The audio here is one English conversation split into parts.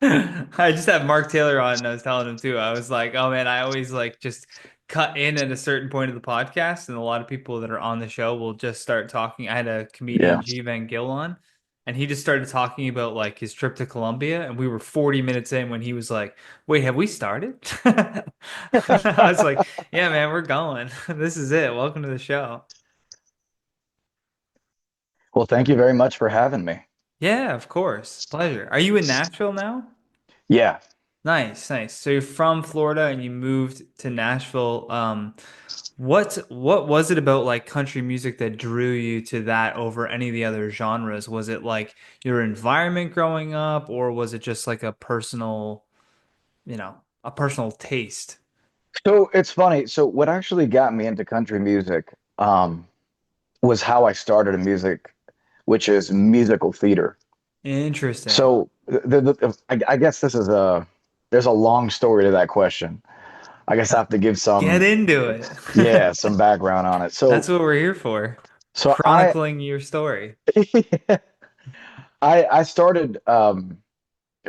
I just had Mark Taylor on and I was telling him too. I was like, oh man, I always like just cut in at a certain point of the podcast, and a lot of people that are on the show will just start talking. I had a comedian, Yeah. G Van Gill, on, and he just started talking about like his trip to Colombia, and we were 40 minutes in when he was like, wait, have we started? I was like, yeah, man, we're going. This is it. Welcome to the show. Well, thank you very much for having me. Yeah, of course. Pleasure. Are you in Nashville now? Yeah. Nice, nice. So you're from Florida and you moved to Nashville. What was it about like country music that drew you to that over any of the other genres? Was it like your environment growing up, or was it just like a personal, a personal taste? So it's funny. So what actually got me into country music was how I started in music, which is musical theater. Interesting. So I guess there's a long story to that question. I guess I have to give Get some, into it. yeah, some background on it. That's what we're here for. So Chronicling your story. I started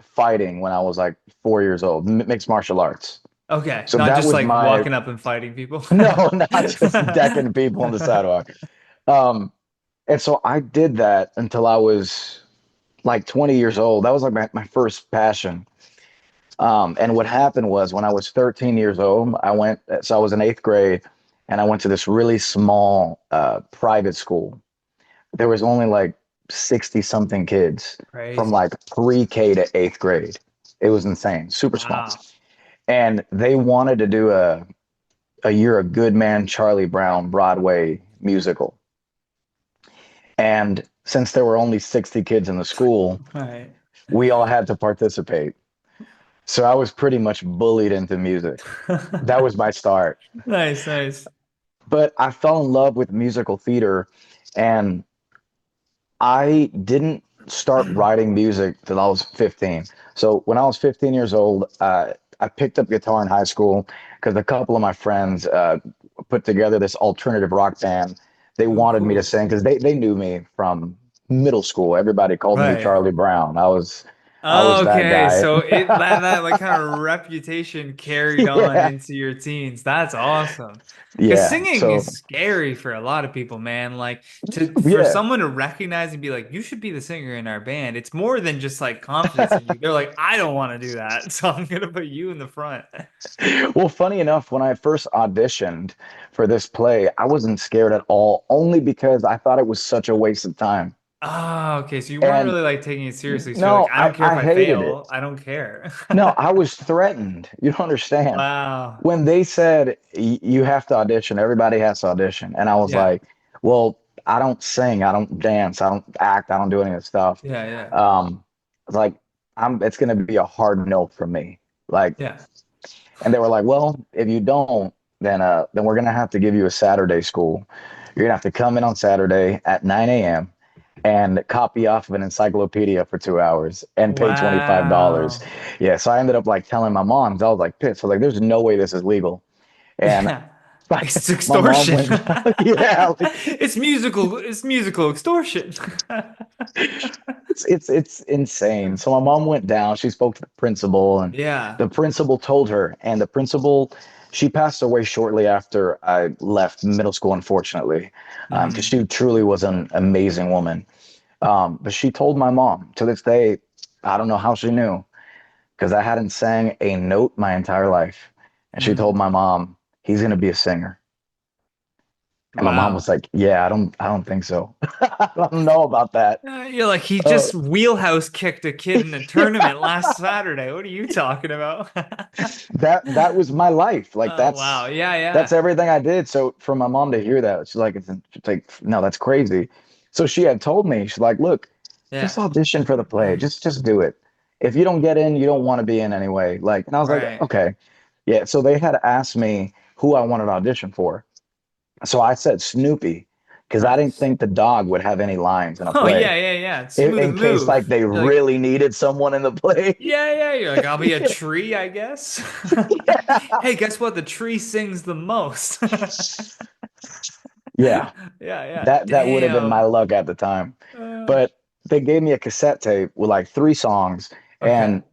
fighting when I was like 4 years old, mixed martial arts. Okay, So not that just was like my walking up and fighting people. no, not just decking people on the sidewalk. Um, and so I did that until I was like 20 years old. That was like my first passion. And what happened was when I was 13 years old, so I was in eighth grade and I went to this really small private school. There was only like 60 something kids from Crazy. like pre-K to eighth grade. It was insane, super small. Wow. And they wanted to do a Year of Good Man, Charlie Brown Broadway musical. And since there were only 60 kids in the school, All right. we all had to participate. So I was pretty much bullied into music. That was my start. Nice, nice. But I fell in love with musical theater and I didn't start writing music till I was 15. So when I was 15 years old, I picked up guitar in high school because a couple of my friends put together this alternative rock band. They Oh, wanted me to cool. sing because they knew me from middle school. Everybody called me Right. Charlie Brown. I was Oh, that okay. guy. So that like kind of reputation carried on Yeah. into your teens. That's awesome. Because Yeah. singing So is scary for a lot of people, man. Like for yeah. someone to recognize and be like, you should be the singer in our band. It's more than just like confidence in you. They're like, I don't want to do that, so I'm gonna put you in the front. Well, funny enough, when I first auditioned for this play, I wasn't scared at all, only because I thought it was such a waste of time. Oh, okay. So you weren't And really like taking it seriously. So you're like, no, I I, don't care if I I hated it. fail. I don't care. No, I was threatened. You don't understand. Wow. When they said you have to audition, everybody has to audition. And I was Yeah. like, well, I don't sing, I don't dance, I don't act, I don't do any of this stuff. Yeah, yeah. It's like it's gonna be a hard no from me. Like, Yeah. and they were like, well, if you don't, then we're gonna have to give you a Saturday school. You're gonna have to come in on Saturday at 9 a.m. and copy off of an encyclopedia for 2 hours and pay $25. Wow. Yeah, so I ended up like telling my mom, I was like pissed. I was like, there's no way this is legal. And Yeah. my, It's my mom extortion. went, yeah, like, It's musical extortion. it's insane. So my mom went down. She spoke to the principal, and Yeah. the principal told her, and the principal, she passed away shortly after I left middle school, unfortunately, because Hmm. she truly was an amazing woman. But she told my mom to this day, I don't know how she knew, because I hadn't sang a note my entire life. And she told Hmm. my mom, he's going to be a singer. And my mom Wow. was like, yeah, I don't think so. I don't know about that. You're like, he Uh, just wheelhouse kicked a kid in a tournament last Saturday. What are you talking about? that was my life. Like Oh, wow. Yeah, that's yeah. everything I did. So for my mom to hear that, she's like, no, that's crazy. So she had told me, she's like, look, just Yeah. audition for the play. Just do it. If you don't get in, you don't want to be in anyway. Like, and I was like, Right. okay. Yeah. So they had asked me who I wanted to audition for. So I said Snoopy because I didn't Nice. think the dog would have any lines in a Oh, yeah, play yeah, yeah. Smooth in case like move. they You're like, really needed someone in the play. yeah, yeah. You're like, I'll be a tree, I guess. Yeah. Hey, guess what? The tree sings the most. Yeah. Yeah, yeah. That would have been my Damn. luck at the time. Uh, But they gave me a cassette tape with like three songs, okay. and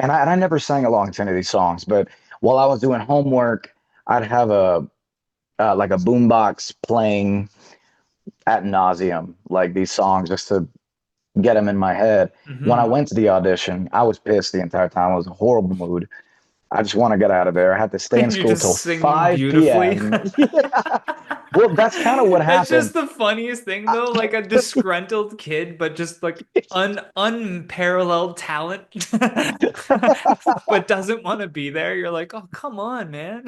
and I never sang along to any of these songs, but while I was doing homework, I'd have a like a boombox playing ad nauseum, like these songs just to get them in my head. When I Hmm. went to the audition, I was pissed the entire time. I was in a horrible mood. I just want to get out of there. I had to stay in You're school till just singing 5 beautifully. p.m. Yeah. Well, that's kind of what It's happened. just the funniest thing I, though, like a disgruntled kid, but just like unparalleled talent, but doesn't want to be there. You're like, oh, come on, man.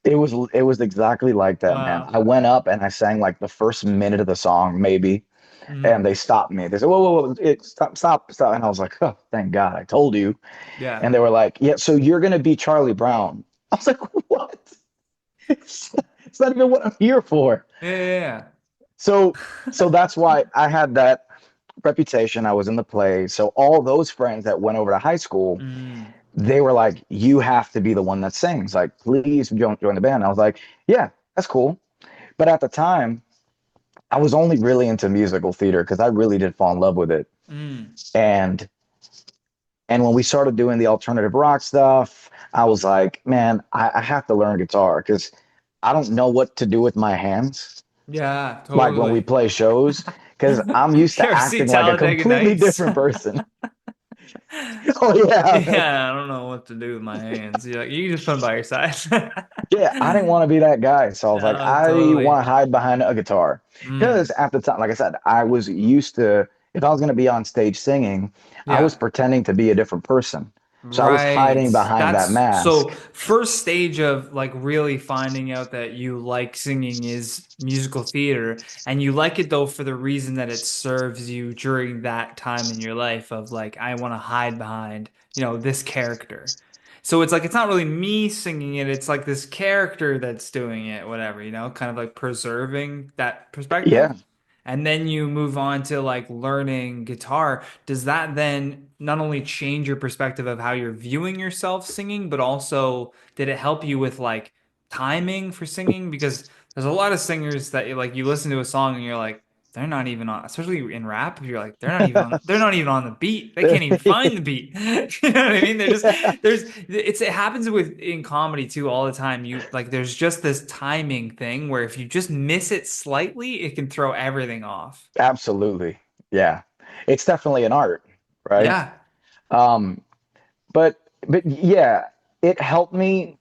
it was exactly like that, man. Uh, I went up and I sang like the first minute of the song, maybe, and mm, they stopped me. They said, "Whoa, whoa, whoa, stop, stop, stop!" And I was like, "Oh, thank God, I told you." yeah. And they were like, "Yeah, so you're gonna be Charlie Brown." I was like, "What? It's not even what I'm here for." Yeah, yeah, So, so that's why I had that reputation. I was in the play. So all those friends that went over to high school, yeah. Mm, they were like, "You have to be the one that sings. Like, please join the band." And I was like, "Yeah, that's cool." But at the time, I was only really into musical theater because I really did fall in love with it. mm. And and when we started doing the alternative rock stuff, I was like, man, I have to learn guitar because I don't know what to do with my hands. Yeah, Like when we totally. play shows, because I'm used You to ever see acting like a Talladega completely Nights? different person. Oh yeah. Yeah, I don't know what to do with my hands. You're like, you can just put them by your side. Yeah, I didn't want to be that guy. So I was like, No, I totally. want to hide behind a guitar. Because Mm, at the time, like I said, I was used to, if I was going to be on stage singing, I was yeah. pretending to be a different person. So I was Right. hiding behind that That's so mask. first stage of like really finding out that you like singing is musical theater, and you like it though for the reason that it serves you during that time in your life of like I want to hide behind, this character. So it's like it's not really me singing it, it's like this character that's doing it, whatever, kind of like preserving that Yeah. perspective. And then you move on to like learning guitar. Does that then not only change your perspective of how you're viewing yourself singing, but also did it help you with like timing for singing? Because there's a lot of singers that like you listen to a song and you're like, they're not even on, especially in rap, you're like, they're not even on the beat. They can't even find the beat. You know what I mean? They're just Yeah. it happens with in comedy too all the time. You like there's just this timing thing where if you just miss it slightly, it can throw everything off. Absolutely. Yeah. It's definitely an art, right? Yeah. Um, but yeah, it helped me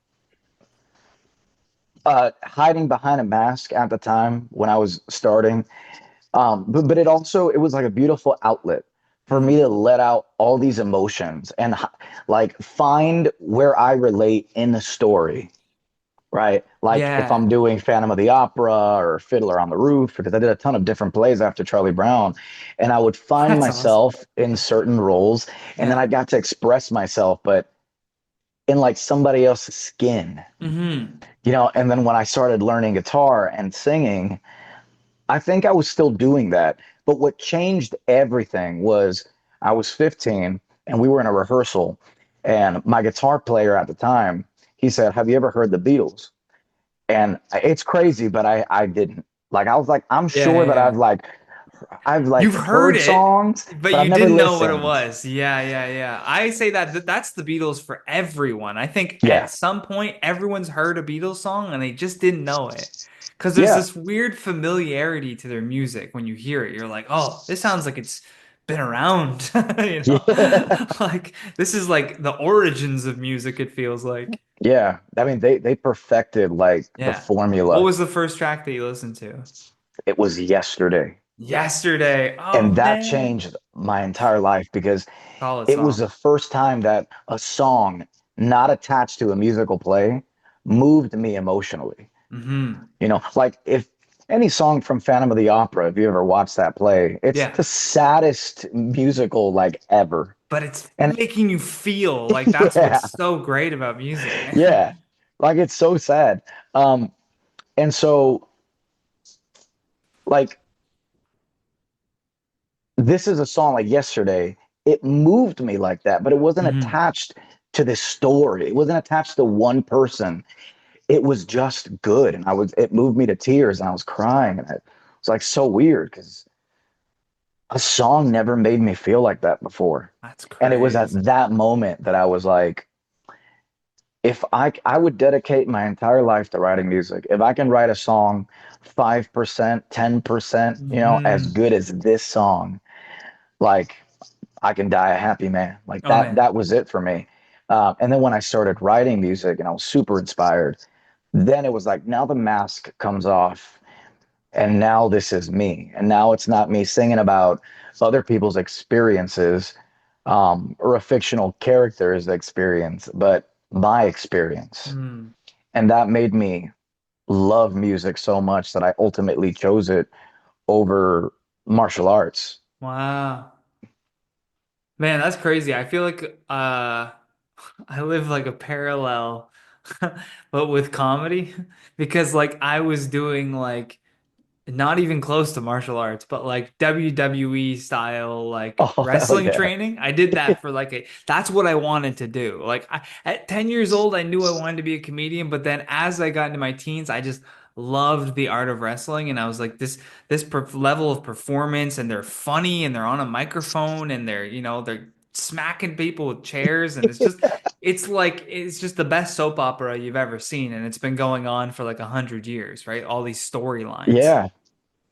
hiding behind a mask at the time when I was starting. But it was like a beautiful outlet for me Mm. to let out all these emotions and like find where I relate in the story, right? Like if Yeah. I'm doing Phantom of the Opera or Fiddler on the Roof, because I did a ton of different plays after Charlie Brown, and I would find That's awesome. myself in certain roles, and then Yeah. I got to express myself, but in like somebody else's skin, Hmm. And then when I started learning guitar and singing, I think I was still doing that. But what changed everything was I was 15 and we were in a rehearsal, and my guitar player at the time, he said, "Have you ever heard the Beatles?" And it's crazy, but I didn't. Like I was like, I'm Yeah, sure yeah, that yeah. I've like You've heard heard it, songs, but but I've you never didn't know what it listened. was. Yeah, yeah, yeah. I say that's the Beatles for everyone. I think at Yeah. some point everyone's heard a Beatles song and they just didn't know it. Because there's Yeah. this weird familiarity to their music when you hear it. You're like, oh, this sounds like it's been around. You know? Yeah. Like this is like the origins of music, it feels like. Yeah. I mean, they perfected like the Yeah. What formula. was the first track that you listened to? It was yesterday. Yesterday. Oh And that man. changed my entire life because Solid it was song. the first time that a song not attached to a musical play moved me emotionally. Hmm. Like if any song from Phantom of the Opera, if you ever watched that play, it's Yeah. the saddest musical like ever. But it's And making you feel like that's what's yeah, so great about music, man. yeah, like it's so sad. Um, and so like this is a song like yesterday. It moved me like that, but it wasn't Hmm. attached to this story. It wasn't attached to one person. It was just good, and it moved me to tears, and I was crying, and it was like so weird because a song never made me feel like that before. That's And it was at crazy. that moment that I was like, if I would dedicate my entire life to writing music. If I can write a song 5%, 10%, as Hmm. good as this song, like I can die a happy man. Like Oh man. that was it for me. And then when I started writing music and I was super inspired, then it was like now the mask comes off and now this is me. And now it's not me singing about other people's experiences or a fictional character's experience, but my experience. Hmm. And that made me love music so much that I ultimately chose it over martial arts. Wow. Man, that's crazy. I feel like I live like a parallel but with comedy because like I was doing like not even close to martial arts, but like WWE style, like Oh, hell wrestling yeah. training. I did that for like that's what I wanted to do. Like at 10 years old, I knew I wanted to be a comedian, but then as I got into my teens, I just loved the art of wrestling. And I was like, this level of performance, and they're funny, and they're on a microphone, and they're smacking people with chairs. And it's just the best soap opera you've ever seen. And it's been going on for like 100 years, right? All these storylines. Yeah,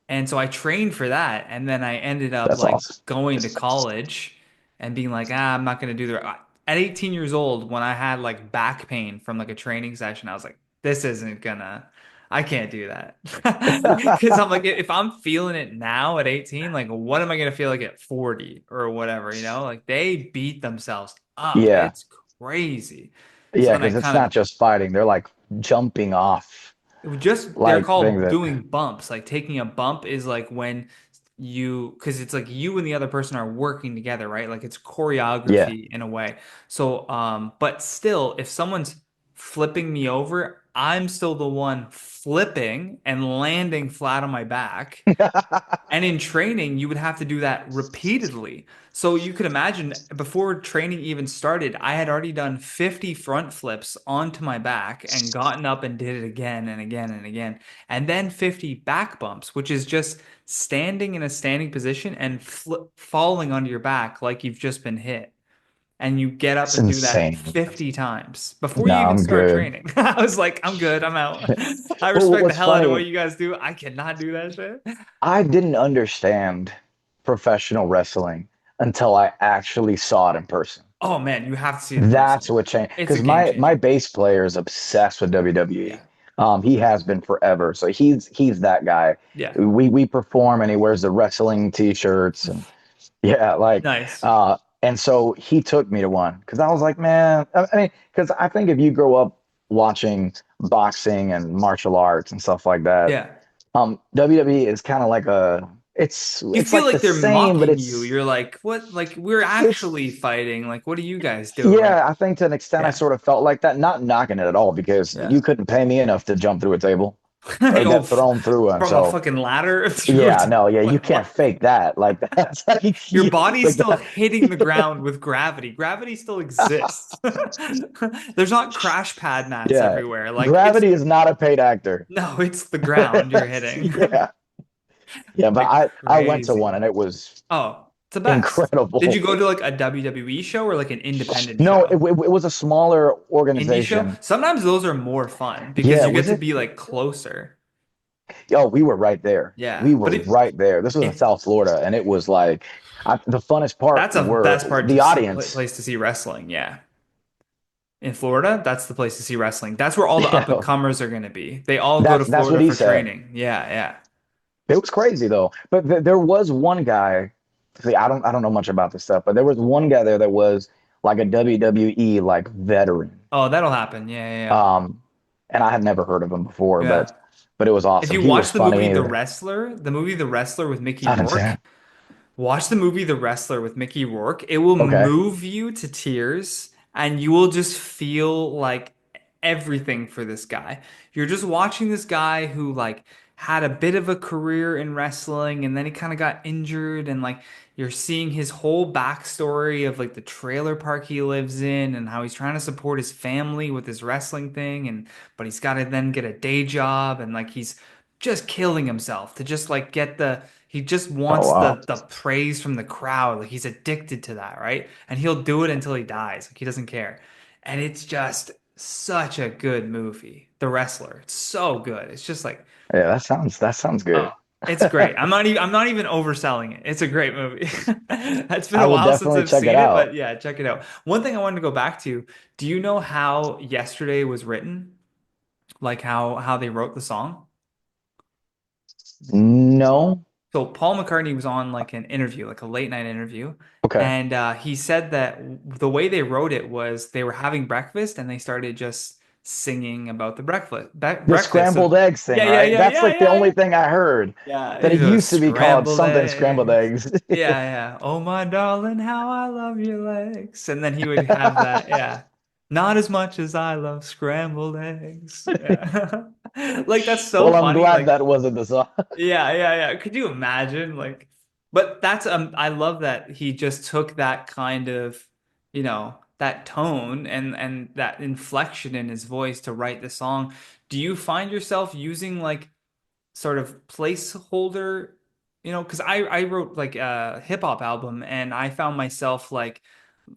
And so I trained for that. And then I ended up that's like awesome. going to college and being like, I'm not going to do the. At 18 years old, when I had like back pain from like a training session, I was like, this isn't gonna, I can't do that. Because I'm like, if I'm feeling it now at 18, like, what am I going to feel like at 40 or whatever, Like they beat themselves up. Yeah. It's crazy. So Yeah, then I because it's kind of not just fighting. They're like jumping off it was just they're like things called that doing bumps. Like taking a bump is like when because it's like you and the other person are working together, right? Like it's yeah. choreography in a way. So, but still, if someone's flipping me over, I'm still the one flipping and landing flat on my back. And in training, you would have to do that repeatedly. So you could imagine before training even started, I had already done 50 front flips onto my back and gotten up and did it again and again and again. And then 50 back bumps, which is just standing in a standing position and falling onto your back like you've just been hit. And you get up It's and do that insane. 50 times before No, you even I'm start good. training. I was like, I'm good. I'm out. I Well, respect the what's hell out of what funny, you guys do. I cannot do that shit. I didn't understand professional wrestling until I actually saw it in person. Oh man, you have to see it in That's person. what changed. It's a Because game my changer. bass player is obsessed with WWE. Yeah. He has been forever. So he's that guy. Yeah. We perform and he wears the wrestling t-shirts and yeah, like Nice. and so he took me to one because I was like, man, I mean, because I think if you grow up watching boxing and martial arts and stuff like that, Yeah. WWE is kind of like You it's feel like the like they're same, but mocking you. You're like, what? Like, we're it's actually fighting. Like, what are you guys doing? yeah, I think to an extent I Yeah. sort of felt like that, not knocking it at all because Yeah. you couldn't pay me enough to jump through a table or Oh, get thrown through one. from a So fucking ladder through yeah, it. no, yeah, you Like, can't what? fake that. Like that's like, Your yeah, body's like still that. hitting the ground with gravity. Gravity still exists. There's not crash pad mats Yeah, everywhere. Like, it's gravity is not a paid actor. no, it's the ground you're hitting. Yeah, yeah, but Like, I went to one crazy. and it was Oh, it's the best. Did you incredible. go to like a WWE show or like an independent No, show? it was a smaller Indie show? organization. Sometimes those are more fun because Yeah, you get was to it? be like closer. Oh, we were right there. We Yeah. But were right there. This was in if South Florida, and it was like the funnest part that's a were best part to the see audience. place to see wrestling, yeah. In Florida, that's the place to see wrestling. That's where all the up and Yeah, comers are going to be. They all go to that's what Florida he for said. training. Yeah, yeah. It was crazy though. But there was one guy. See, I don't know much about this stuff, but there was one guy there that was like a WWE like veteran. Oh, that'll happen. Yeah, yeah, Um, and I had never heard of him before, yeah. Yeah. but it was If awesome. you He was watch funny. The movie The Wrestler with Mickey I haven't seen Rourke, it. watch the movie The Wrestler with Mickey Rourke. It will Okay. move you to tears and you will just feel like everything for this guy. You're just watching this guy who like had a bit of a career in wrestling and then he kind of got injured and like you're seeing his whole backstory of like the trailer park he lives in and how he's trying to support his family with his wrestling thing and but he's got to then get a day job and like he's just killing himself to just like get the He just Oh wants wow. the praise from the crowd. Like he's addicted to that, right? And he'll do it until he dies. Like he doesn't care. And it's just such a good movie. The Wrestler. It's so good. It's just like, Yeah, that sounds oh, good. it's great. I'm not even overselling it. It's a great movie. It's been I a will while since definitely I've check it seen it, but out. yeah, check it out. One thing I wanted to go back to, do you know how Yesterday was written? Like how they wrote the song? No. So Paul McCartney was on like an interview, like a late night interview, Okay. and he said that the way they wrote it was they were having breakfast and they started just singing about the The breakfast. So scrambled eggs thing, yeah, yeah, right? yeah, That's yeah, like the yeah, only yeah. thing I heard Yeah, that he it goes used to be called scrambled something scrambled eggs. eggs. Yeah, yeah. Oh my darling, how I love your legs. And then he would have that, yeah. Not as much as I love scrambled eggs. Yeah. Like that's so Well, I'm funny. glad Like that wasn't the song. yeah, yeah, yeah. Could you imagine? Like, but that's I love that he just took that kind of, that tone and that inflection in his voice to write the song. Do you find yourself using like sort of placeholder, because I wrote like a hip hop album and I found myself like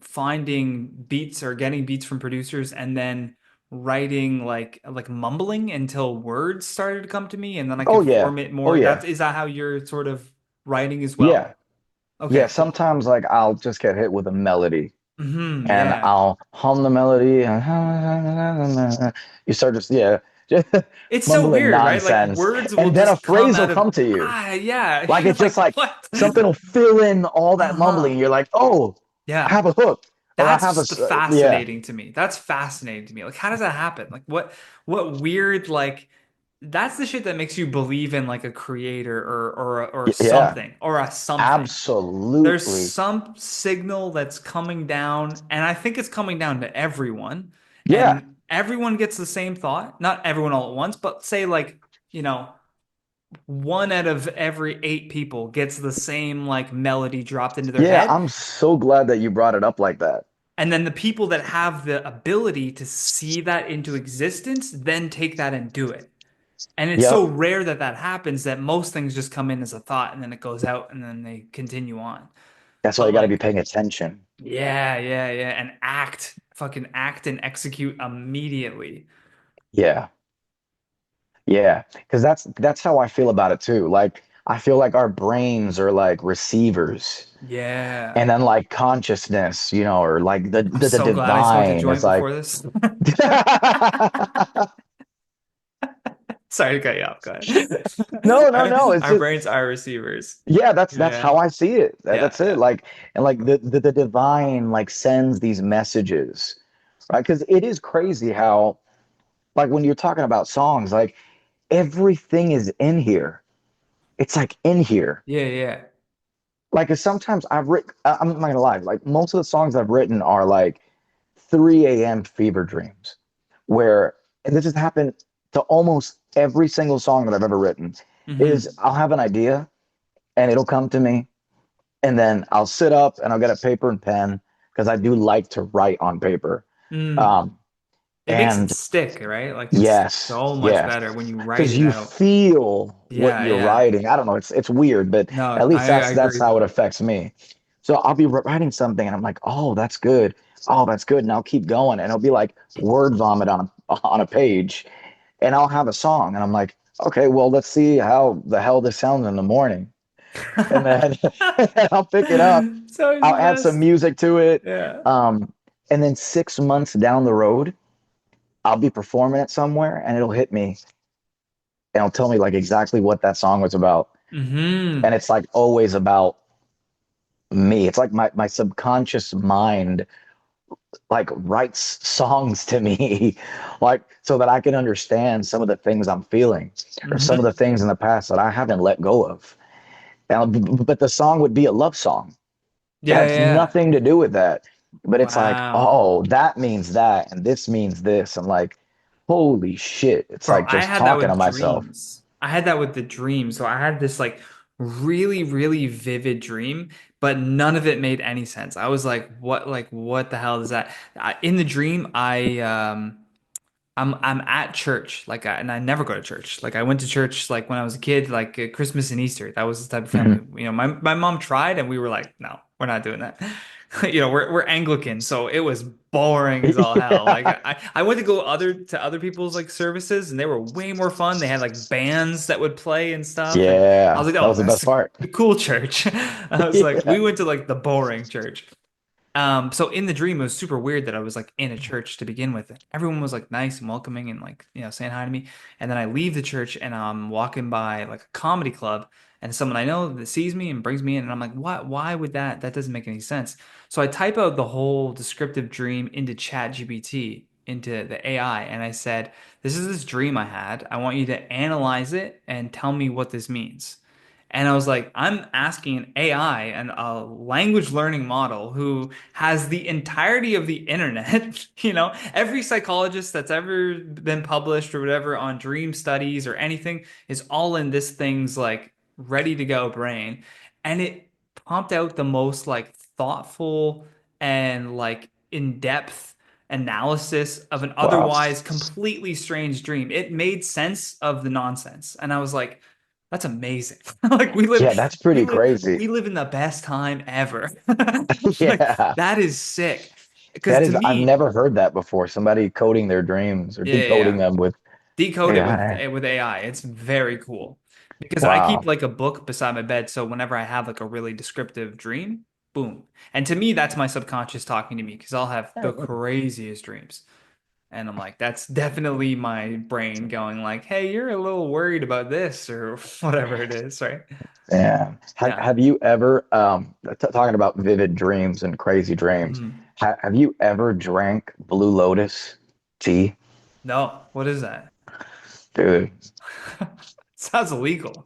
finding beats or getting beats from producers and then writing like mumbling until words started to come to me and then I Oh could yeah. form it Oh more. yeah. Is that how you're sort of writing as well? Yeah. Yeah. Okay, cool. Sometimes like I'll just get hit with a melody and Yeah. I'll hum the melody and you start just just It's so mumbling weird, right? Like nonsense. words will And then a just come phrase will out of come to you. yeah. Like You're it's just like, like what? something will fill in all that mumbling. Uh-huh. You're like, oh, I Yeah. have a hook or I have That's yeah. fascinating to me. That's fascinating to me. Like, how does that happen? Like, what weird, like, that's the shit that makes you believe in like a creator or Yeah, something or a something. There's absolutely. some signal that's coming down, and I think it's coming down to everyone, Yeah, and everyone gets the same thought. Not everyone all at once, but say like, you know, one out of every eight people gets the same like melody dropped into their yeah. head. I'm so glad that you brought it up like that. And then the people that have the ability to see that into existence then take that and do it. And it's so Yep. rare that that happens that most things just come in as a thought and then it goes out and then they continue on. That's why But you got to be like, paying attention. yeah, yeah, yeah. And fucking act and execute immediately. Yeah, yeah. Because that's how I feel about it too. Like I feel like our brains are like receivers, Yeah. and then like consciousness, or like the I'm the so glad I smoked a divine is joint like. before this. Sorry to cut you off. Go ahead. No, no, no. It's Our just brains are receivers. yeah, that's Yeah. how I see it. Yeah. That's it. Yeah. Like and like the divine like sends these messages, right? Because it is crazy how like when you're talking about songs, like everything is in here. It's like in here. Yeah. Yeah. Like 'cause sometimes I've written. I'm not gonna lie. Like most of the songs I've written are like 3 a.m. fever dreams, where and this has happened to almost every single song that I've ever written. Is Hmm. I'll have an idea and it'll come to me and then I'll sit up and I'll get a paper and pen because I do like to write on paper. Mm. Um, It makes it and stick, right? Like it's yes, so much yes, better when you write because it you out. feel what Yeah, you're yeah. writing. I don't know, it's weird, but No, at least I that's agree. how it affects me. So I'll be writing something and I'm like, oh, that's good. Oh, that's good. And I'll keep going, and it'll be like word vomit on a page, and I'll have a song, and I'm like, okay, well, let's see how the hell this sounds in the morning, and then I'll pick it up. It's always I'll the add some best. music to it. Yeah. Um, and then 6 months down the road, I'll be performing it somewhere and it'll hit me and it'll tell me like exactly what that song was about. And Hmm. it's like always about me. It's like my subconscious mind like writes songs to me, like so that I can understand some of the things I'm feeling or some of the Hmm. things in the past that I haven't let go of. Now, but the song would be a love song. It Yeah, has yeah. nothing to do with that. But it's like, Wow. oh, that means that, and this means this. I'm like, holy shit. It's Bro, like I just had that talking to with myself. dreams. I had that with the dream. So I had this like really, really vivid dream, but none of it made any sense. I was like, what the hell is that? In the dream, I'm at church, and I never go to church. Like I went to church like when I was a kid, like Christmas and Easter. That was the type of family. Hmm. My mom tried, and we were like, no, we're not doing that. We're Anglican, so it was boring as all hell. Like Yeah. I went to go other people's like services, and they were way more fun. They had like bands that would play and stuff, and I Yeah. was like, That oh, was the that's best part. the cool church. I was like, we Yeah. went to like the boring church. So in the dream, it was super weird that I was like in a church to begin with. Everyone was like nice and welcoming and like, saying hi to me. And then I leave the church and I'm walking by like a comedy club and someone I know that sees me and brings me in and I'm like, what? Why would that? That doesn't make any sense. So I type out the whole descriptive dream into ChatGPT, into the AI, and I said, this is this dream I had. I want you to analyze it and tell me what this means. And I was like, I'm asking an AI and a language learning model who has the entirety of the internet. Every psychologist that's ever been published or whatever on dream studies or anything is all in this thing's like ready to go brain. And it pumped out the most like thoughtful and like in-depth analysis of an Wow. otherwise completely strange dream. It made sense of the nonsense. And I was like, that's amazing. Like Yeah, that's we pretty live, crazy. we live in the best time ever. Like Yeah. that is sick. Because That to is, I've me, never heard that before. Somebody coding their dreams or yeah, yeah, decoding yeah. them with Decode it with AI. with AI. It's very cool. Because I keep Wow. like a book beside my bed, so whenever I have like a really descriptive dream, boom. And to me, that's my subconscious talking to me because I'll have the craziest dreams. And I'm like, that's definitely my brain going like, hey, you're a little worried about this or whatever it is, right? Yeah. Yeah. Have you ever, talking about vivid dreams and crazy dreams, Mhm. have you ever drank Blue Lotus tea? No, what is that? Dude, Sounds illegal.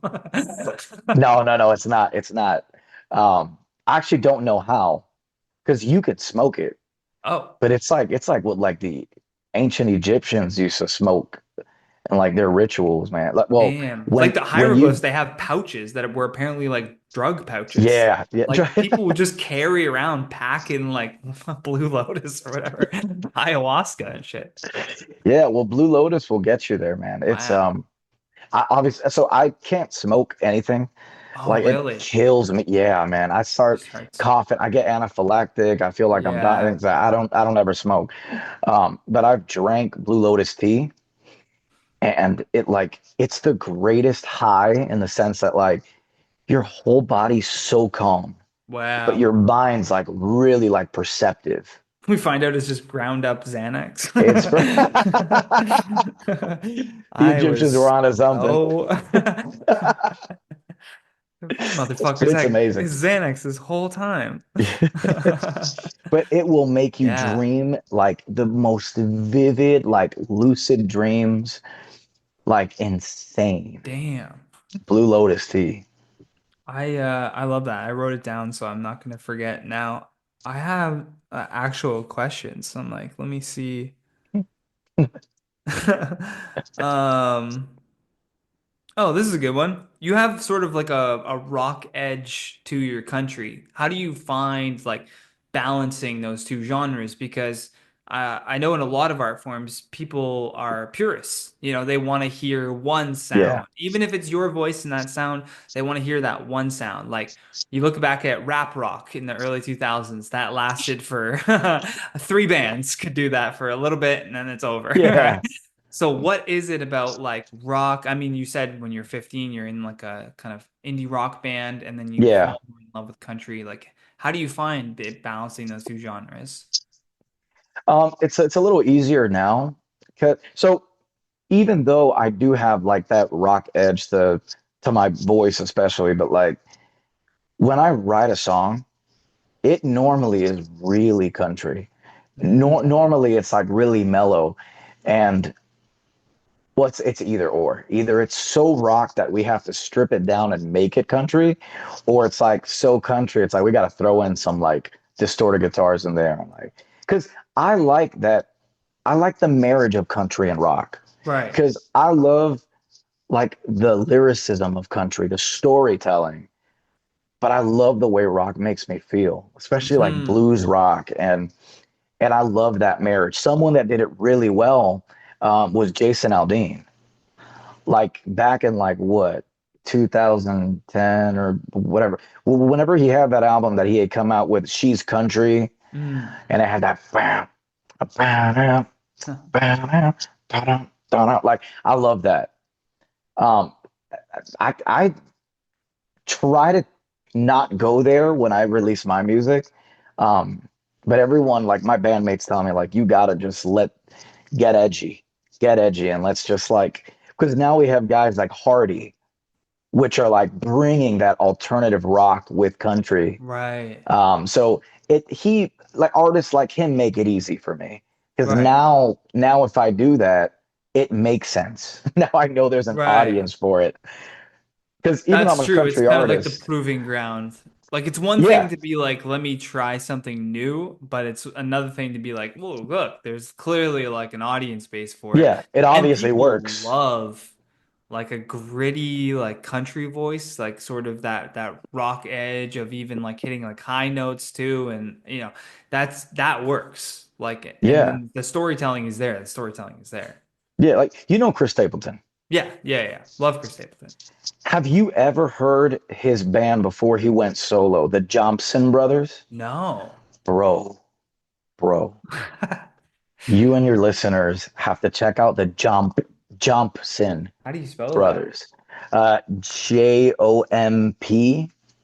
no, no, no, it's not. It's not. I actually don't know how, because you could smoke it, Oh, but it's like what like the ancient Egyptians used to smoke and like their rituals, man. Like, well, damn. Like when the when hieroglyphs, you they have pouches that were apparently like drug pouches. yeah, yeah. Like people would just carry around packing like Blue Lotus or whatever, ayahuasca and shit. Yeah, well, Blue Lotus will get you there, man. It's Wow. I obviously so I can't smoke anything. Oh, Like it really? kills me. Yeah, man. I It start starts. coughing. I get anaphylactic. I feel like I'm dying. Yeah. So I don't ever smoke. But I've drank Blue Lotus tea and it's the greatest high in the sense that like your whole body's so calm, but Wow. your mind's like really like perceptive. We find out it's just ground up Xanax. It's the I Egyptians were was onto something. so This But motherfucker's it's had amazing. his Xanax this whole time. But it will make you Yeah, dream like the most vivid, like lucid dreams, like insane. damn. Blue Lotus tea. I love that. I wrote it down so I'm not gonna forget. Now, I have actual questions. So I'm like, let me see. Um, Oh, this is a good one. You have sort of like a rock edge to your country. How do you find like balancing those two genres? Because I know in a lot of art forms, people are purists. They want to hear one Yeah. sound. Even if it's your voice in that sound, they want to hear that one sound. Like you look back at rap rock in the early 2000s, that lasted for three bands could do that for a little bit and then it's over, right? Yeah. So what is it about like rock? I mean, you said when you're 15, you're in like a kind of indie rock band and then you Yeah. fall in love with country. Like, how do you find it balancing those two genres? It's a little easier now. So even though I do have like that rock edge to my voice especially, but like when I write a song, it normally is really country. Mm, Normally it's like really mellow. And well, it's either or. Either it's so rock that we have to strip it down and make it country, or it's like so country, it's like we got to throw in some like distorted guitars in there. Like, because I like that. I like the marriage of country and rock right. because I love like the lyricism of country, the storytelling, but I love the way rock makes me feel, especially like Hmm. blues rock and I love that marriage. Someone that did it really well. was Jason Aldean. Like back in like what 2010 or whatever. Whenever he had that album that he had come out with, She's Country, Mm. and it had that bam, bam, bam, bam, like I love that. Um, I try to not go there when I release my music. Um, but everyone, like my bandmates tell me, like, you gotta just get edgy, get edgy. And let's just like, because now we have guys like Hardy, which are like bringing that alternative rock with country. Right. So he, like artists like him make it easy for me. Because Right. now if I do that, it makes sense. Now I know there's an Right. audience for it. Because even though I'm That's a true. It's country kind of like the artist, proving ground. Like it's one thing yeah, to be like, let me try something new, but it's another thing to be like, whoa, look, there's clearly like an audience base for it. yeah, it And obviously people works. love like a gritty, like country voice, like sort of that rock edge of even like hitting like high notes too. And that works. Like and Yeah, then the storytelling is there. The storytelling is there. yeah, like Chris Stapleton. Yeah, yeah, yeah. Love Chris Stapleton. Have you ever heard his band before he went solo, the Jompson Brothers? No. Bro, bro, you and your listeners have to check out the Jompson How do you spell that? Brothers.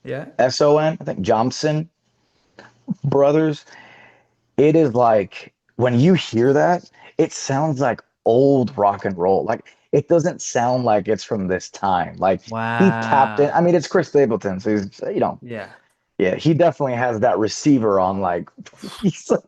Yeah. Jompson, I think Jompson Brothers. It is like when you hear that, it sounds like old rock and roll. Like it doesn't sound like it's from this time. Like he tapped in. I Wow. mean, it's Chris Stapleton, so he's, Yeah. yeah, he definitely has that receiver on. Like he's like,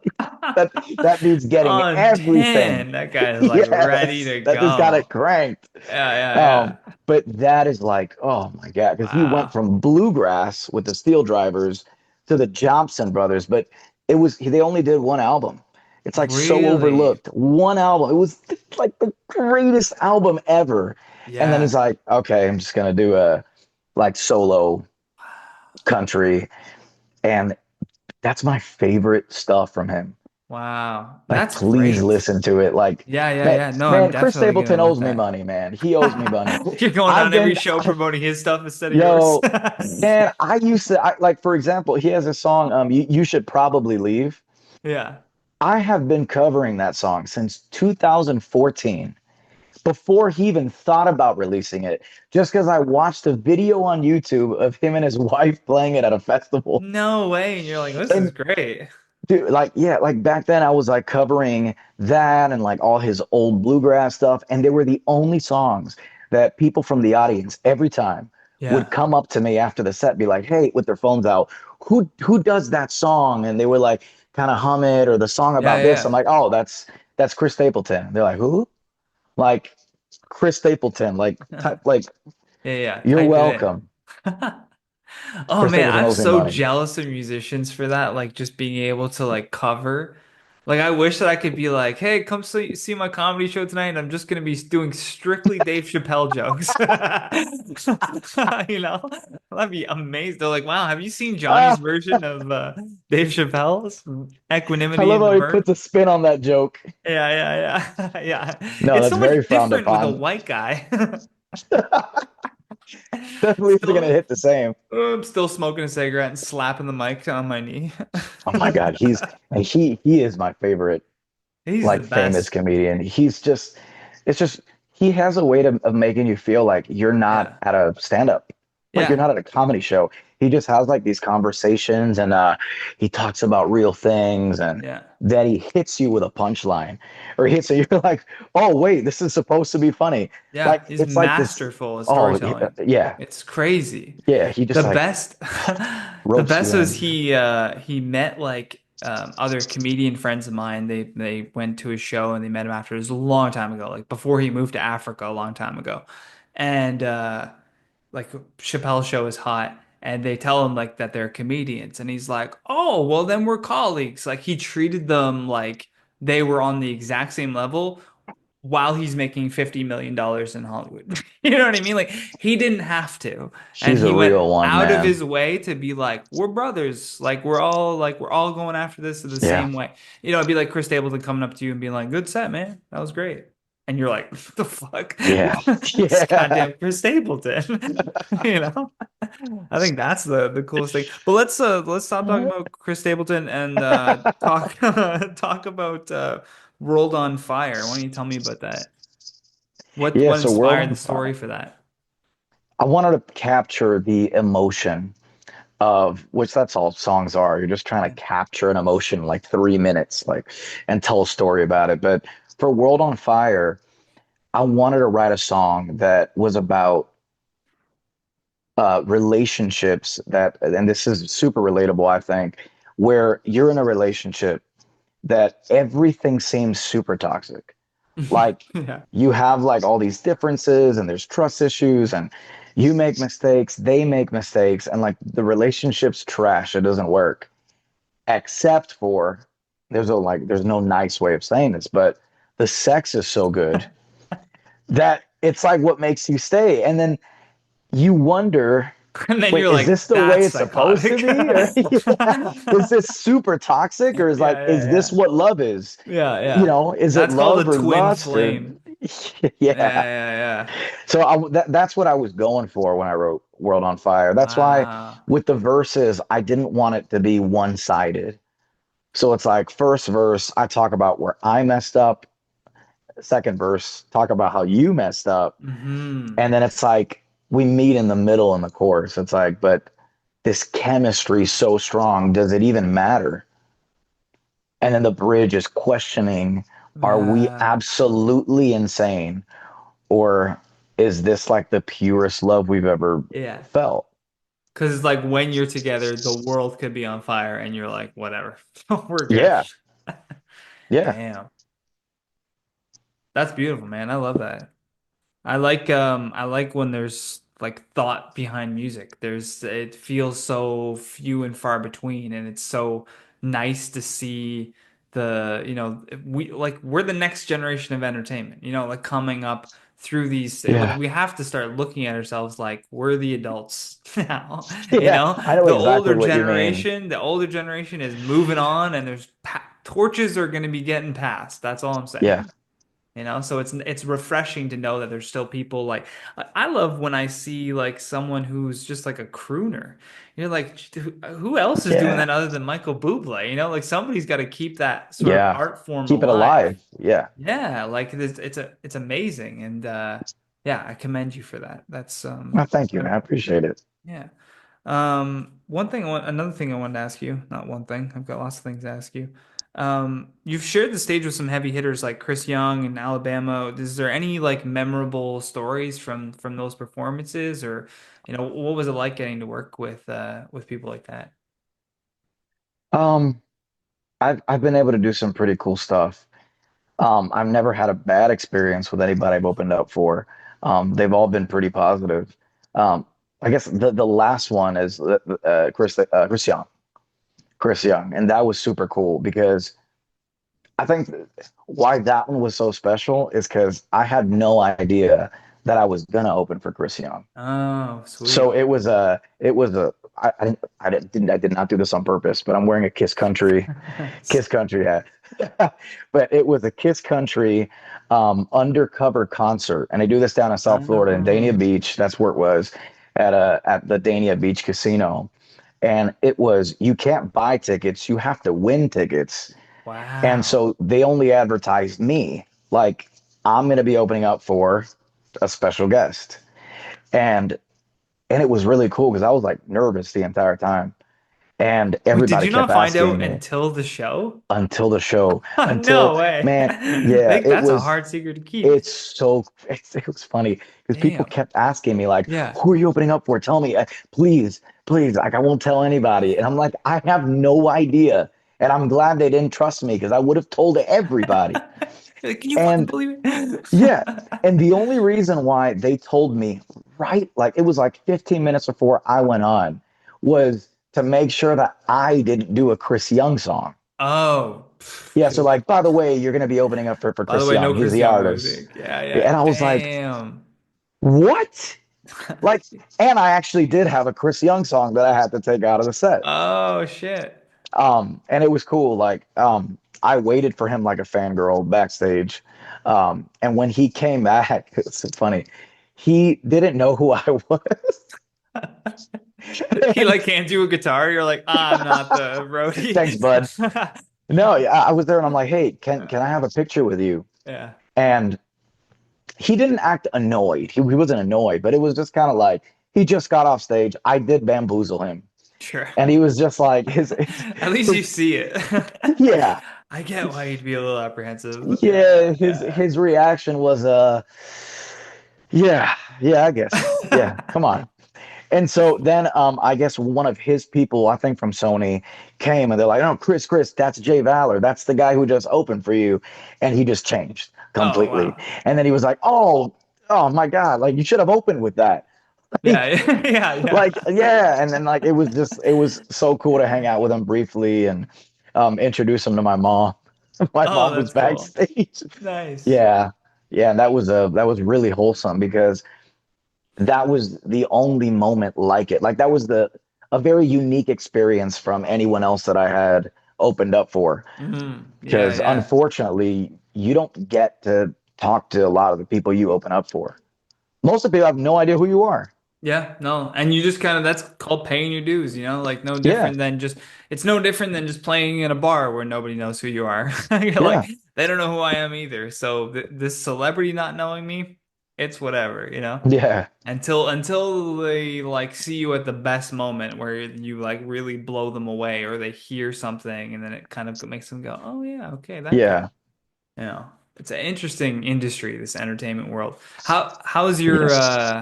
that that dude's getting Oh, everything. damn. That guy is like ready Yes, to that dude's got it go. cranked. Yeah, Um, yeah, yeah. but that is like, oh my God, because he went Wow. from bluegrass with the Steel Drivers to the Johnson Brothers, but they only did one album. It's like so Really? overlooked. One album. It was like the greatest album ever. And then he's Yeah. like, okay, I'm just gonna do a like solo country. And that's my favorite stuff from him. Wow. Like, That's please great. listen to it. Like, Yeah, yeah, man, yeah. No, I'm man, Chris definitely Stapleton gonna look owes me that. money, man. He owes me money. You're going I've on every been, show promoting his stuff instead of yours. yo, man, like, for example, he has a song, you should probably leave. Yeah. I have been covering that song since 2014, before he even thought about releasing it, just because I watched a video on YouTube of him and his wife playing it at a festival. No way. And you're like, this is And great. dude, like, yeah, like back then I was like covering that and like all his old bluegrass stuff. And they were the only songs that people from the audience every time would Yeah. come up to me after the set, be like, hey, with their phones out, who does that song? And they would like kind of hum it or the song Yeah, about this. I'm yeah. like, oh, that's Chris Stapleton. They're like, who? Like Chris Stapleton, like Yeah. type, like Yeah, yeah. you're Type it welcome. in. Oh Chris man, Stapleton I'm owes me so money. jealous of musicians for that, like just being able to like cover. Like I wish that I could be like, "Hey, come see my comedy show tonight, and I'm just gonna be doing strictly Dave Chappelle jokes." You know? That'd be amazing. They're like, "Wow, have you seen Johnny's Ah, version of Dave Chappelle's I Equanimity love in the how he Burn?" puts a spin on that joke. Yeah, yeah, yeah. Yeah. No, It's that's so much very frowned different with a upon. white guy. Definitely isn't gonna Still hit the same. I'm still smoking a cigarette and slapping the mic on my knee. Oh my God, he is my favorite He's the like famous best. comedian. It's just he has a way of making you feel like you're not Yeah. at a stand-up, like you're Yeah. not at a comedy show. He just has like these conversations and he talks about real things and Yeah. then he hits you with a punchline or he hits you, you're like, oh wait, this is supposed to be funny. Yeah. Like He's it's like this, masterful at oh storytelling. yeah, It's crazy. yeah, he The just like best the ropes best you was in. he met like other comedian friends of mine. They went to his show and they met him after. It was a long time ago, like before he moved to Africa a long time ago. And like Chappelle's show is hot and they tell him like that they're comedians and he's like, "Oh, well then we're colleagues." Like he treated them like they were on the exact same level while he's making $50 million in Hollywood. You know what I mean? Like he didn't have to. And He's a he went real one, out of man. his way to be like, we're brothers. Like we're all going after this the Yeah. same way. You know, it'd be like Chris Stapleton coming up to you and being like, "Good set, man. That was great." and you're like, what the fuck? Yeah. It's Yeah. goddamn Chris Stapleton. You know? I think that's the coolest thing. But let's stop talking about Chris Stapleton and talk talk about World on Fire. Why don't you tell me about that? Yeah, What so World inspired the on story Fire. for that? I wanted to capture the emotion of which that's all songs are. You're just trying to Yeah. capture an emotion in like 3 minutes, like and tell a story about it. But for World on Fire, I wanted to write a song that was about relationships that, and this is super relatable, I think, where you're in a relationship that everything seems super toxic. Like Yeah. you have like all these differences and there's trust issues and you make mistakes, they make mistakes, and like the relationship's trash. It doesn't work. Except for there's no nice way of saying this, but the sex is so good that it's like what makes you stay. And then you wonder, And then wait, you're is this like, the way that's it's supposed to psychotic. be? Or yeah, is this super toxic? Or Yeah, yeah, is this yeah. what love is? Yeah, You yeah. know, is it That's called a love or twin lust or flame. Yeah, yeah. yeah, yeah. So that's what I was going for when I wrote World on Fire. That's why Wow. with the verses, I didn't want it to be one-sided. So it's like first verse, I talk about where I messed up. Second verse, talk about how you messed up. Hmm. And then it's like we meet in the middle in the chorus. It's like, but this chemistry is so strong. Does it even matter? And then the bridge is questioning, are we Wow. absolutely insane? Or is this like the purest love we've ever Yeah. felt? Because it's like when you're together, the world could be on fire, and you're like, whatever, we're good. Yeah. Yeah. Damn. That's beautiful, man. I love that. I like when there's like thought behind music. There's it feels so few and far between, and it's so nice to see we're the next generation of entertainment, like coming up through these like Yeah. we have to start looking at ourselves like we're the adults now. Yeah. I know exactly what you mean. The older generation is moving on and there's pa torches are going to be getting passed. That's all I'm Yeah. saying. So it's refreshing to know that there's still people like I love when I see like someone who's just like a crooner. You're like, who else is doing Yeah. that other than Michael Bublé? Like somebody's got to keep that sort of Yeah. art form Keep it alive. alive. Yeah. Yeah, like it's amazing, and yeah, I commend you for that. That's Well, thank you, man. incredible. I appreciate it. Yeah. Another thing I wanted to ask you, not one thing, I've got lots of things to ask you. You've shared the stage with some heavy hitters like Chris Young and Alabama. Is there any like memorable stories from those performances, or what was it like getting to work with people like that? Um, I've been able to do some pretty cool stuff. I've never had a bad experience with anybody I've opened up for. They've all been pretty positive. Um, I guess the last one is Chris Young. Chris Young, and that was super cool because I think why that one was so special is because I had no idea that I was gonna open for Chris Young. Oh, So sweet. it was a I did not do this on purpose, but I'm wearing a Kiss Country hat. But it was a Kiss Country undercover concert, and I do this down in South Florida in Dania Oh, Beach. That's where it was at the Dania Beach Casino, and it was you can't buy tickets, you have to win tickets, and wow. so they only advertised me like I'm going to be opening up for a special guest, and it was really cool because I was like nervous the entire time, and Wait, did everybody you kept not find asking out me until the show? until the show, until No way. man, I yeah, think that's a hard secret to keep. it's so it was funny because people Damn. kept asking me like, Yeah. "Who are you opening up for? Tell me, please, please." Like I won't tell anybody, and I'm like, I have no idea, and I'm glad they didn't trust me because I would have told everybody. Like, can you fucking And believe it? yeah, and the only reason why they told me right, like it was like 15 minutes before I went on, was to make sure that I didn't do a Chris Young song. Oh, Yeah, so because like, by the way, you're gonna be opening up for by the Chris way, Young. no He's Chris the Young artist. music. Yeah, yeah. And I was like, Damn. what? Like, and I actually did have a Chris Young song that I had to take out of the set. Oh shit. And it was cool. Like, I waited for him like a fangirl backstage. And when he came back, it's funny. He didn't know who I was. He And like hands you a guitar. You're like, I'm not the thanks, roadie. bud. No, I was there and I'm like, hey, can I have a picture with you? Yeah, And he didn't act annoyed. He wasn't annoyed, but it was just kind of like he just got off stage. I did bamboozle him. sure. And he was just like At least you his see it. yeah. I get why you'd be a little apprehensive. Yeah, Yeah, his reaction was yeah, yeah, I guess. Yeah, yeah. come on. And so then I guess one of his people, I think from Sony, came and they're like, "Oh, Chris, that's Jay Valor. That's the guy who just opened for you." And he just changed Oh completely. wow. And then he was like, "Oh my God, like you should have opened with that." Yeah, Like yeah, like yeah. yeah, and then like it was so cool to hang out with him briefly and introduce him to my mom. My Oh, mom was that's cool. backstage. Nice. Yeah. Yeah, and that was really wholesome because that was the only moment like it. Like that was the a very unique experience from anyone else that I had opened up for. Yeah, Because yeah. unfortunately, you don't get to talk to a lot of the people you open up for. Most of the people have no idea who you are. Yeah, no. And you just kind of that's called paying your dues, like no Yeah, different than just it's no different than just playing in a bar where nobody knows who you are. Like yeah, they don't know who I am either. So th this celebrity not knowing me, it's whatever. yeah, Until they like see you at the best moment where you like really blow them away or they hear something and then it kind of makes them go, "Oh yeah, okay, that guy." yeah, It's an interesting industry, this entertainment world. How's your yes.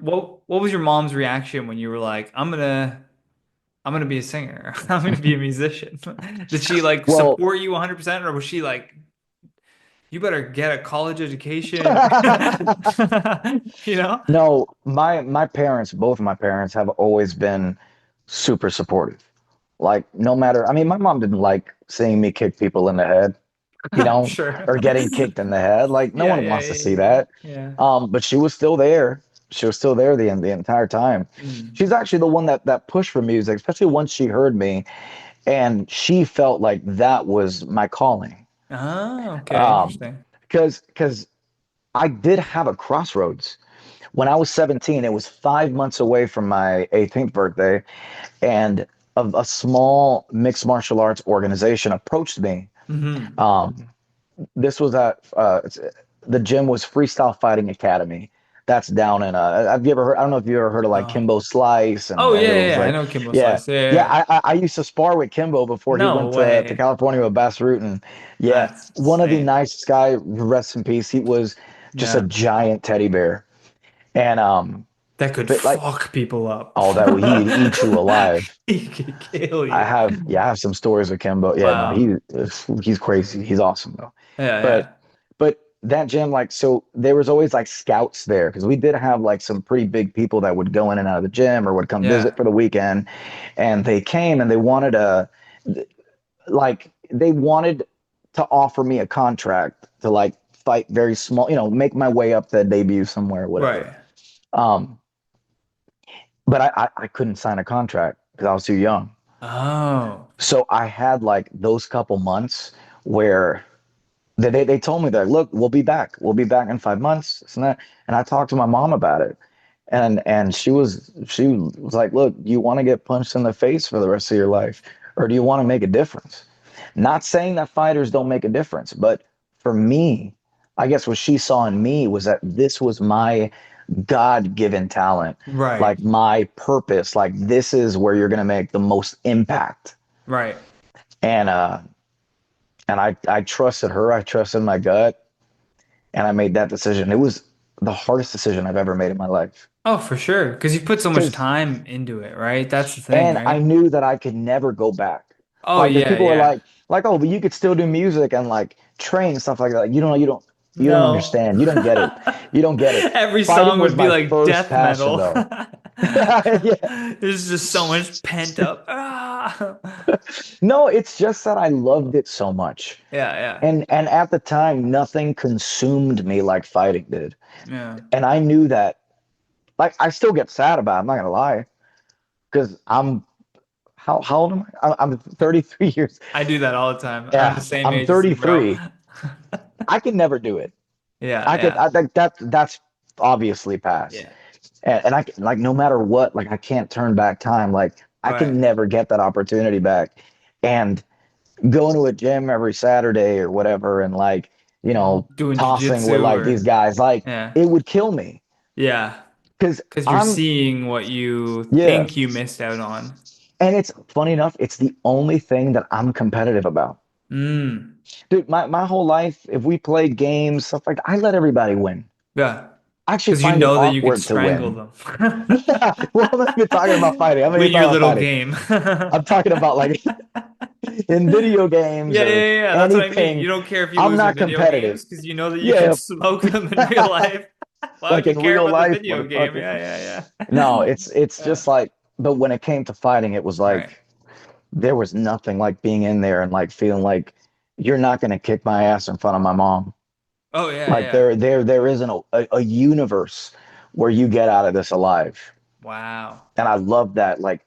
what was your mom's reaction when you were like, I'm gonna be a singer. I'm gonna be a musician. Did she like Well, support you 100% or was she like, you better get a college education? You know? no, my parents, both of my parents have always been super supportive. Like no matter, I mean, my mom didn't like seeing me kick people in the head, Sure. or getting kicked in the head. Like no Yeah, one yeah, wants to yeah, see yeah. that. Yeah. But she was still there. She was still there the entire time. Mm. She's actually the one that pushed for music, especially once she heard me, and she felt like that was my calling. Oh, okay, Um, interesting. because I did have a crossroads. When I was 17, it was 5 months away from my 18th birthday, and a small mixed martial arts organization approached me. Hmm. Um, this was at the gym was Freestyle Fighting Academy. That's down in have you ever heard? I don't know if you ever heard of like No. Kimbo Slice Oh and yeah, yeah, those yeah. I like know Kimbo yeah Slice. Yeah, yeah, yeah. yeah. I used to spar with Kimbo before he No went to way. California with Bass Root, and yeah, That's one of the insane. nicest guy. Rest in peace. He was just a Yeah. giant teddy bear, and That could but like fuck people up. all that he'd eat you alive. He could kill you. I have some stories with Kimbo. Yeah, no, Wow. he's crazy. He's awesome though. Yeah, But yeah. that gym, like, so there was always like scouts there because we did have like some pretty big people that would go in and out of the gym or would come visit Yeah. for the weekend, and they came and they wanted they wanted to offer me a contract to like fight very small, make my way up the debut somewhere, whatever. Right. Um, but I couldn't sign a contract because I was too young. Oh. So I had like those couple months where they told me that, look, we'll be back. We'll be back in 5 months. And I talked to my mom about it. And she was like, look, do you want to get punched in the face for the rest of your life? Or do you want to make a difference? Not saying that fighters don't make a difference, but for me, I guess what she saw in me was that this was my God-given talent, Right. like my purpose, like this is where you're gonna make the most impact. Right. And I trusted her, I trusted my gut, and I made that decision. It was the hardest decision I've ever made in my life. Oh, for sure. Because you put so much Because time into it, right? That's the thing, and I right? knew that I could never go back. Oh Like, because yeah, people were yeah. oh, but you could still do music and like train and stuff like that. Like, you don't No. understand. You don't get it. You don't get it. Every Fighting song was would be my like first death passion, metal. though. Yeah. There's just so much pent up. Ah. No, it's just that I loved it so much. Yeah, yeah. And at the time, nothing consumed me like fighting did. Yeah. And I knew that, like, I still get sad about it, I'm not gonna lie, because how old am I? I'm 33 years. I do that all the time. I'm the Yeah, same I'm age as you, bro. 33. I can never do it. Yeah, yeah, I think that's obviously past. yeah. And I can, like, no matter what, like I can't turn back time. Like I Right. can never get that opportunity back. And going to a gym every Saturday or whatever, and like, Doing tossing with jujitsu like these or guys, like yeah, it would kill me yeah. because Because you're I'm, seeing what you yeah. think you missed out on. And it's funny enough, it's the only thing that I'm competitive about. Mm. Dude, my whole life, if we played games, stuff like that, I let everybody win. Yeah. I actually Because you find it know that you could awkward to strangle win. them Yeah, well, I'm not even talking about fighting. I'm not with even your talking about little fighting. game. I'm talking about like in video games Yeah, or yeah, yeah. That's what I mean. anything. You don't care if you I'm lose your not video competitive. games because you know that you can Yeah. smoke them in real life. Why would Like you in care real about the life, video game? motherfucker. Yeah, yeah, No, yeah. it's Yeah. just like, but when it came to fighting, it was Right. like there was nothing like being in there and like feeling like you're not gonna kick my ass in front of my mom. Oh, yeah, Like yeah. there isn't a universe where you get out of this alive. Wow. And I love that. Like,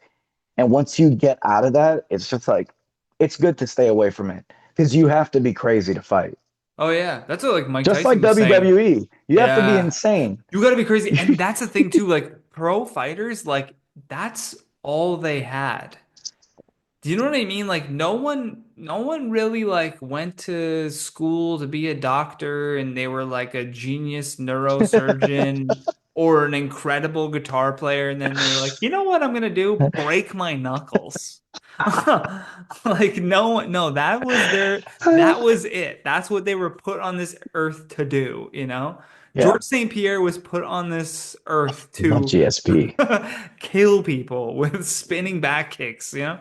and once you get out of that, it's just like it's good to stay away from it because you have to be crazy to fight. Oh, yeah. That's what like Mike Just like Tyson was saying. WWE, you have to be Yeah. insane. You got to be crazy. And that's the thing too, like pro fighters, like that's all they had. Do you know what I mean? Like no one really like went to school to be a doctor and they were like a genius neurosurgeon or an incredible guitar player and then they were like, "You know what I'm gonna do? Break my knuckles." Like no, that was it. That's what they were put on this earth to do, you know? Yeah, George St. Pierre was put on this earth love to GSP. kill people with spinning back kicks, you know?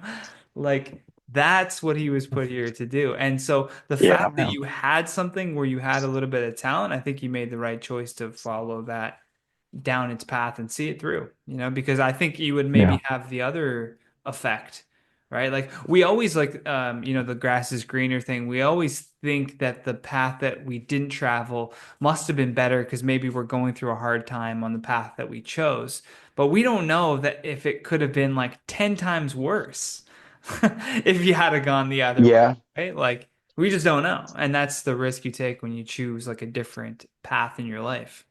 Like that's what he was put here to do. And so the Yeah, fact that man. you had something where you had a little bit of talent, I think you made the right choice to follow that down its path and see it through, because I think you would Yeah, maybe have the other effect, right? Like we always like the grass is greener thing. We always think that the path that we didn't travel must have been better because maybe we're going through a hard time on the path that we chose. But we don't know that if it could have been like 10 times worse if you had gone the other way, yeah, right? Like we just don't know. And that's the risk you take when you choose like a different path in your life.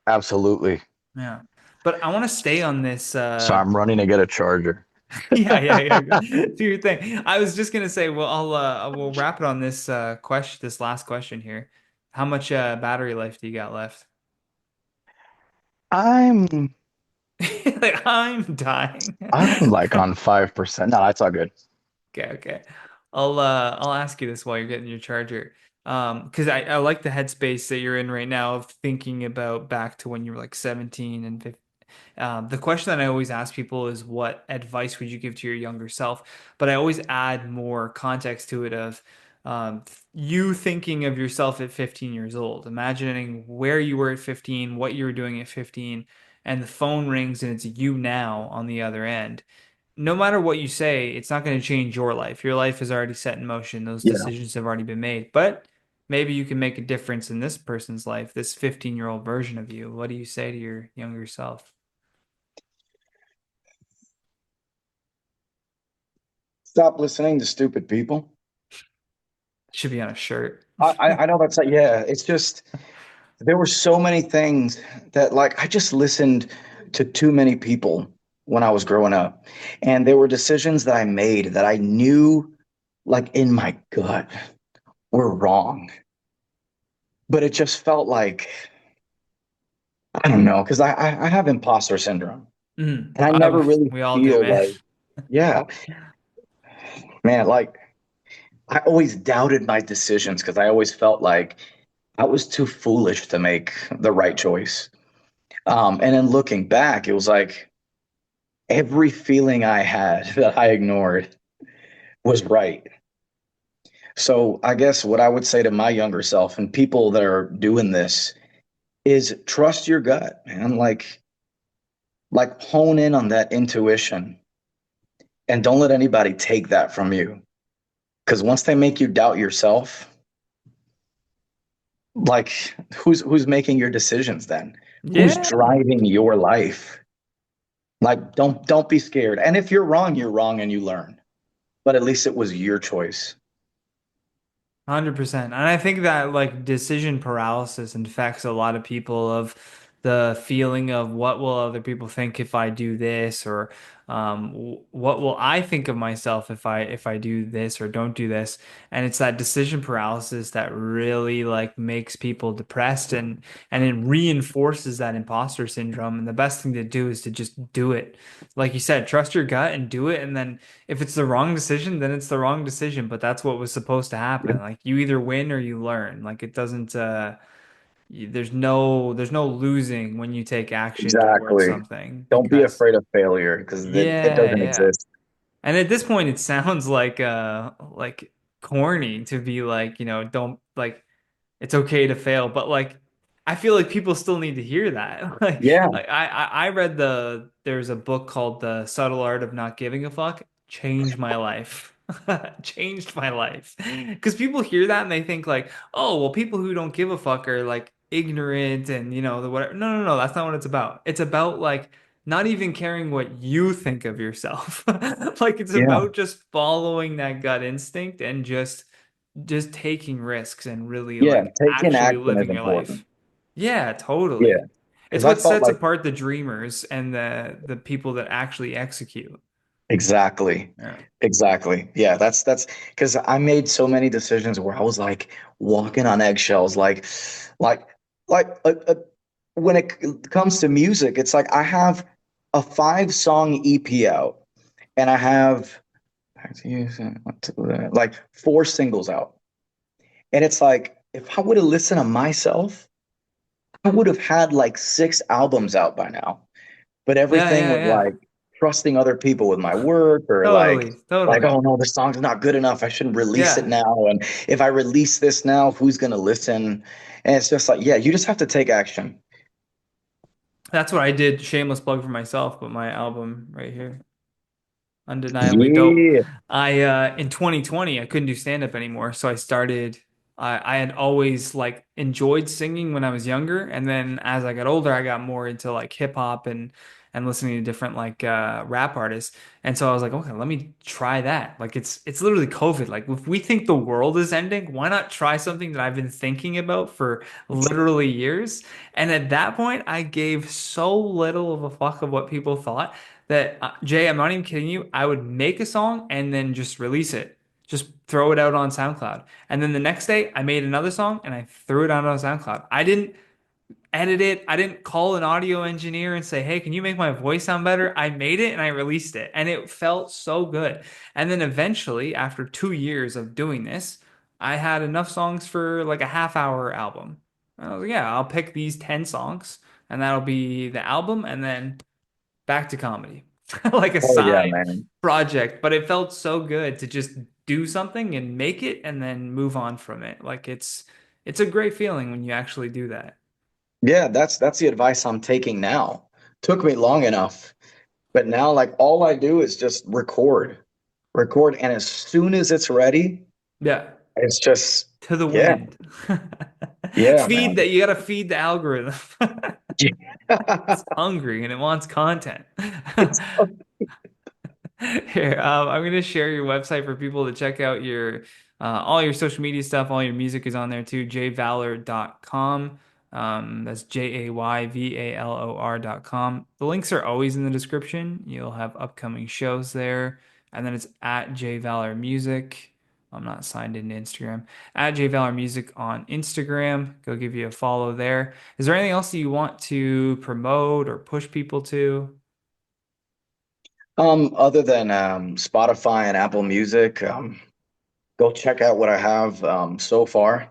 absolutely. Yeah. But I want to stay on this So I'm running to get a charger. yeah, yeah, yeah. Do your thing. I was just gonna say, well, we'll wrap it on this last question here. How much battery life do you got left? I'm Like I'm dying. I'm like on 5%. No, that's all good. Okay, okay. I'll ask you this while you're getting your charger. Because I like the headspace that you're in right now of thinking about back to when you were like 17 and 15. The question that I always ask people is what advice would you give to your younger self? But I always add more context to it of you thinking of yourself at 15 years old, imagining where you were at 15, what you were doing at 15, and the phone rings and it's you now on the other end. No matter what you say, it's not going to change your life. Your life is already set in motion. Those Yeah, decisions have already been made. But maybe you can make a difference in this person's life, this 15-year-old version of you. What do you say to your younger self? stop listening to stupid people. Should be on a shirt. I know that's like, yeah, it's just there were so many things that like I just listened to too many people when I was growing up. And there were decisions that I made that I knew like in my gut were wrong. But it just felt like I don't know, because I have imposter syndrome. And I never really We all do, feel man. like, yeah, man, like I always doubted my decisions because I always felt like I was too foolish to make the right choice. And then looking back, it was like every feeling I had that I ignored was right. So I guess what I would say to my younger self and people that are doing this is trust your gut, man. Like hone in on that intuition and don't let anybody take that from you. Because once they make you doubt yourself, like who's making your decisions then? Who's Yeah. driving your life? Like, don't be scared. And if you're wrong and you learn. But at least it was your choice. 100%. And I think that like decision paralysis infects a lot of people of the feeling of what will other people think if I do this or what will I think of myself if I do this or don't do this. And it's that decision paralysis that really like makes people depressed and it reinforces that imposter syndrome. And the best thing to do is to just do it. Like you said, trust your gut and do it. And then if it's the wrong decision, then it's the wrong decision, but that's what was supposed to Yeah, happen. Like you either win or you learn. Like it doesn't there's no losing when you take action towards exactly. something Don't be because afraid of failure because it yeah, doesn't yeah. exist. And at this point, it sounds like corny to be like, don't like it's okay to fail, but like I feel like people still need to hear that. Yeah, I read there's a book called The Subtle Art of Not Giving a Fuck. Changed my life. Changed my life. Because people hear that and they think like, oh, well, people who don't give a fuck are like ignorant and the whatever. No, no, no, that's not what it's about. It's about like not even caring what you think of yourself. Like it's yeah, about just following that gut instinct and just taking risks and really yeah. like Taking actually action is living your important. life. Yeah, Yeah, totally. It's because I what felt sets like apart the dreamers and the people that actually execute. exactly, Yeah. exactly. Yeah, that's because I made so many decisions where I was like walking on eggshells, like, like when it comes to music, it's like I have a 5 song EP out, and I have like 4 singles out. And it's like, if I would have listened to myself, I would have had like 6 albums out by now. But Yeah, everything yeah, was yeah. like trusting other people with my work or Totally, like, totally. oh no, this song's not good enough. I shouldn't release it Yeah. now. And if I release this now, who's gonna listen? And it's just like, yeah, you just have to take action. That's what I did. Shameless plug for myself, but my album right here. Undeniably dope. Yeah. I in 2020 I couldn't do stand up anymore, so I had always like enjoyed singing when I was younger, and then as I got older I got more into like hip hop and listening to different like rap artists. And so I was like, okay, let me try that. Like it's literally COVID. Like if we think the world is ending, why not try something that I've been thinking about for literally years? And at that point I gave so little of a fuck of what people thought that Jay, I'm not even kidding you. I would make a song and then just release it. Just throw it out on SoundCloud. And then the next day, I made another song and I threw it out on SoundCloud. I didn't edit it. I didn't call an audio engineer and say, "Hey, can you make my voice sound better?" I made it and I released it, and it felt so good. And then eventually, after 2 years of doing this, I had enough songs for like a half-hour album. I was like, "Yeah, I'll pick these 10 songs, and that'll be the album." And then back to comedy, like a Oh yeah, side man. project. But it felt so good to just do something and make it and then move on from it. Like it's a great feeling when you actually do that. Yeah, that's the advice I'm taking now. Took me long enough, but now like all I do is just record, and as soon as it's ready, Yeah, it's just to the yeah, wind. yeah, Feed man. that you got to feed the algorithm. Yeah. It's hungry and it wants content. It's Here, I'm going to share your website for people to check out your all your social media stuff. All your music is on there too. jayvalor.com. That's JAYVALOR.com. The links are always in the description. You'll have upcoming shows there. And then it's at JValor Music. I'm not signed into Instagram. At JValor Music on Instagram. Go give you a follow there. Is there anything else that you want to promote or push people to? other than Spotify and Apple Music, go check out what I have so far.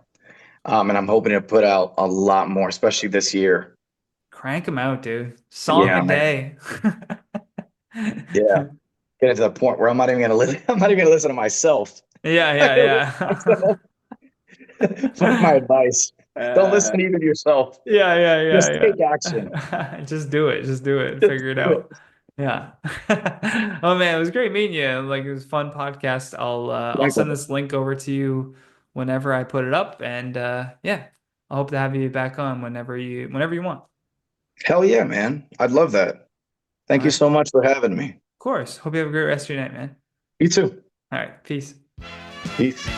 And I'm hoping to put out a lot more, especially this year. Crank them out, dude. Song a Yeah, man. day. Yeah. Get to the point where I'm not even gonna listen. I'm not even gonna listen to myself. Yeah, I'm gonna listen to yeah, myself. That's my yeah. advice. Don't listen even to yourself. Yeah, yeah, Just yeah, take action. yeah. Just do it. Just do it and Just figure it do it. out. Yeah. Oh man, it was great meeting you. Like it was a fun podcast. I'll send Likewise. this link over to you whenever I put it up and yeah. I hope to have you back on whenever you want. Hell yeah, man. I'd love that. Thank All you right. so much for having me. Of course. Hope you have a great rest of your night, man. You too. All right. Peace. Peace.